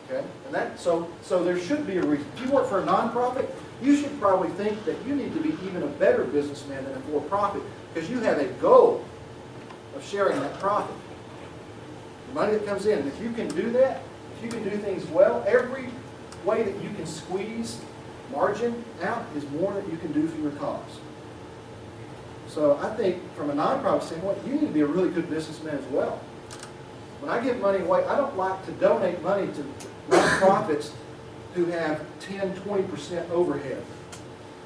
Okay, and so there should be a reason. If you work for a nonprofit, you should probably think that you need to be even a better businessman than a for-profit because you have a goal of sharing that profit. The money that comes in. And if you can do that, if you can do things well, every way that you can squeeze margin out is more that you can do for your cause. So I think from a nonprofit standpoint, you need to be a really good businessman as well. When I give money away, I don't like to donate money to nonprofits who have 10, 20% overhead.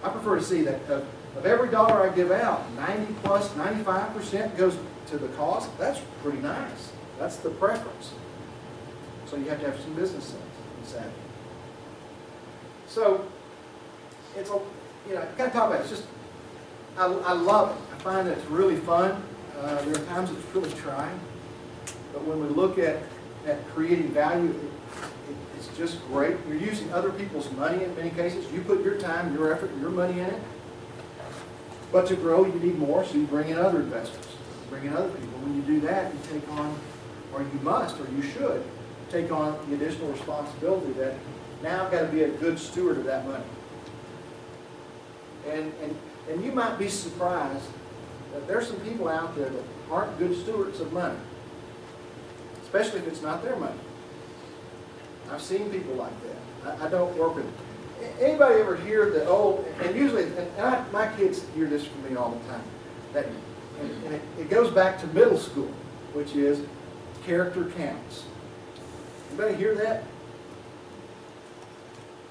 I prefer to see that of every dollar I give out, 90 plus, 95% goes to the cause. That's pretty nice. That's the preference. So you have to have some business sense and savvy. So it's a, you know, kind of talk about it. It's just, I love it. I find that it's really fun. There are times it's really trying. But when we look at creating value, it's just great. You're using other people's money in many cases. You put your time, your effort, your money in it. But to grow, you need more, so you bring in other investors. You bring in other people. When you do that, you take on, or you must, or you should, take on the additional responsibility that now I've got to be a good steward of that money. And you might be surprised that there's some people out there that aren't good stewards of money, especially if it's not their money. I've seen people like that. I don't work with them. Anybody ever hear the old, and usually, my kids hear this from me all the time, that, and it goes back to middle school, which is character counts. Anybody hear that?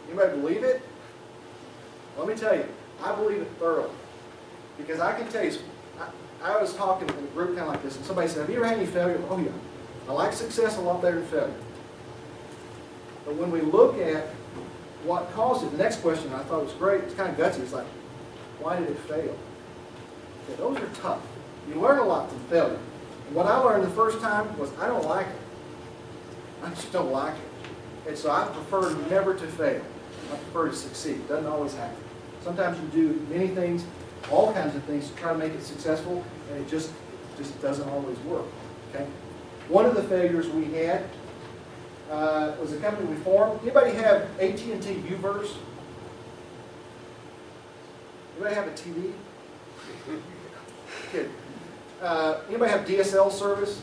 Anybody believe it? Let me tell you, I believe it thoroughly. Because I can tell you, I was talking in a group kind of like this, and somebody said, have you ever had any failure? Oh yeah. I like success a lot better than failure. But when we look at what caused it, the next question I thought was great, it's kind of gutsy, it's like, why did it fail? Okay, those are tough. You learn a lot from failure. And what I learned the first time was I don't like it. I just don't like it. And so I prefer never to fail. I prefer to succeed. It doesn't always happen. Sometimes you do many things, all kinds of things to try to make it successful, and it just doesn't always work. Okay? One of the failures we had was a company we formed. Anybody have AT&T Uverse? Anybody have a TV? Good. Anybody have DSL service?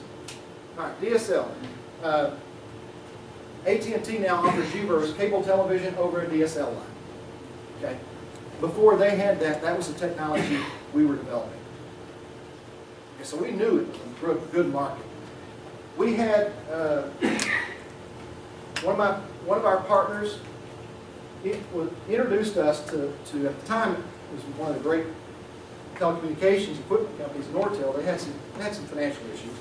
All right, DSL. AT&T now offers Uverse cable television over a DSL line. Okay. Before they had that, that was the technology we were developing. Okay, so we knew it was a good market. We had one of our partners introduced us to at the time it was one of the great telecommunications equipment companies, Nortel. They had some financial issues.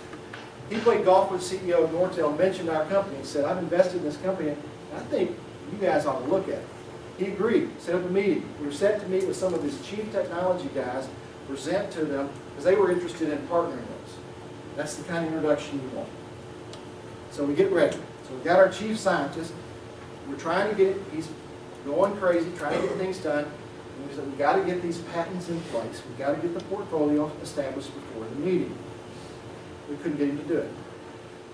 He played golf with the CEO of Nortel, mentioned our company, and said, I've invested in this company, and I think you guys ought to look at it. He agreed, set up a meeting. We were set to meet with some of his chief technology guys, present to them, because they were interested in partnering with us. That's the kind of introduction you want. So we get ready. So we got our chief scientist. We're trying to get, he's going crazy, trying to get things done. And we said, we've got to get these patents in place. We've got to get the portfolio established before the meeting. We couldn't get him to do it.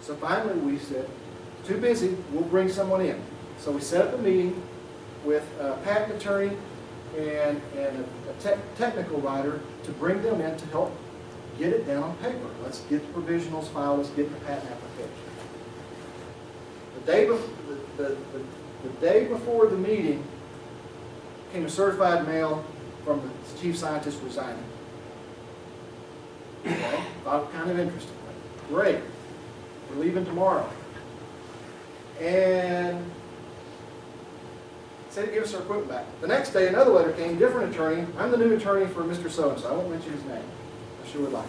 So finally we said, too busy, we'll bring someone in. So we set up a meeting with a patent attorney and a technical writer to bring them in to help get it down on paper. Let's get the provisionals filed, let's get the patent application. The day before the meeting came a certified mail from the chief scientist resigning. Okay, thought it kind of interesting. Great, we're leaving tomorrow. And said he'd give us our equipment back. The next day, another letter came, different attorney. I'm the new attorney for Mr. So-and-so. I won't mention his name. I sure would like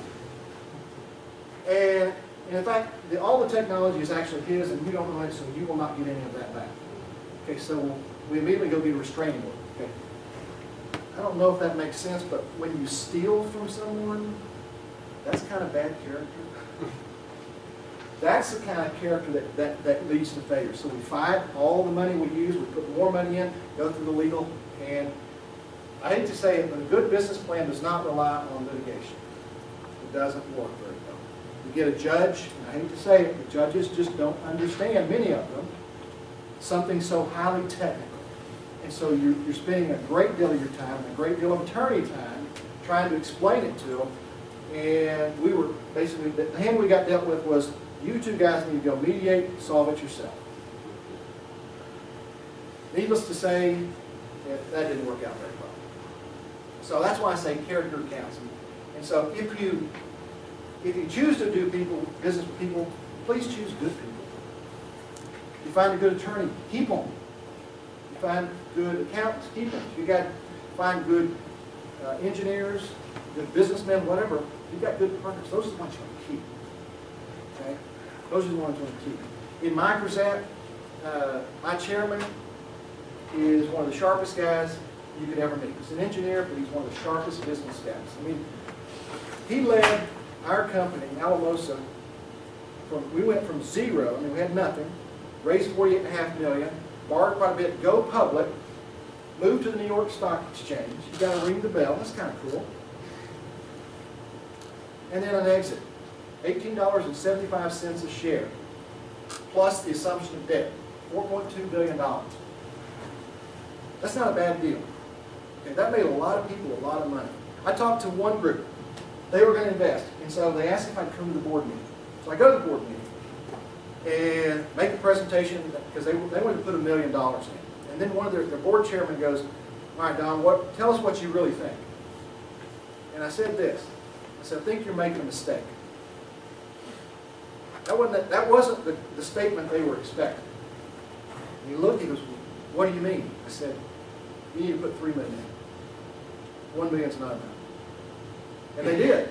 to. And in fact, all the technology is actually his, and you don't know it, so you will not get any of that back. Okay, so we immediately go get a restraining order. Okay. I don't know if that makes sense, but when you steal from someone, that's kind of bad character. That's the kind of character that leads to failure. So we fight all the money we use, we put more money in, go through the legal, and I hate to say it, but a good business plan does not rely on litigation. It doesn't work very well. You get a judge, and I hate to say it, the judges just don't understand, many of them, something so highly technical. And so you're spending a great deal of your time, and a great deal of attorney time, trying to explain it to them. And we were basically, the hand we got dealt with was, you two guys need to go mediate, solve it yourself. Needless to say, that didn't work out very well. So that's why I say character counts. And so if you choose to do business with people, please choose good people. You find a good attorney, keep them. You find good accountants, keep them. You got to find good engineers, good businessmen, whatever. You've got good partners. Those are the ones you want to keep. Okay? Those are the ones you want to keep. In Microsat, my chairman is one of the sharpest guys you could ever meet. He's an engineer, but he's one of the sharpest business guys. I mean, he led our company, Alamosa, we went from zero, I mean, we had nothing, raised $48.5 million, borrowed quite a bit, go public, moved to the New York Stock Exchange. You got to ring the bell. That's kind of cool. And then an exit, $18.75 a share, plus the assumption of debt, $4.2 billion. That's not a bad deal. Okay, that made a lot of people a lot of money. I talked to one group. They were going to invest, and so they asked if I'd come to the board meeting. So I go to the board meeting and make a presentation, because they wanted to put $1 million in. And then one of their board chairman goes, all right, Don, tell us what you really think. And I said this. I said, I think you're making a mistake. That wasn't the statement they were expecting. And he looked, he goes, what do you mean? I said, you need to put $3 million in. $1 million's not enough. And they did.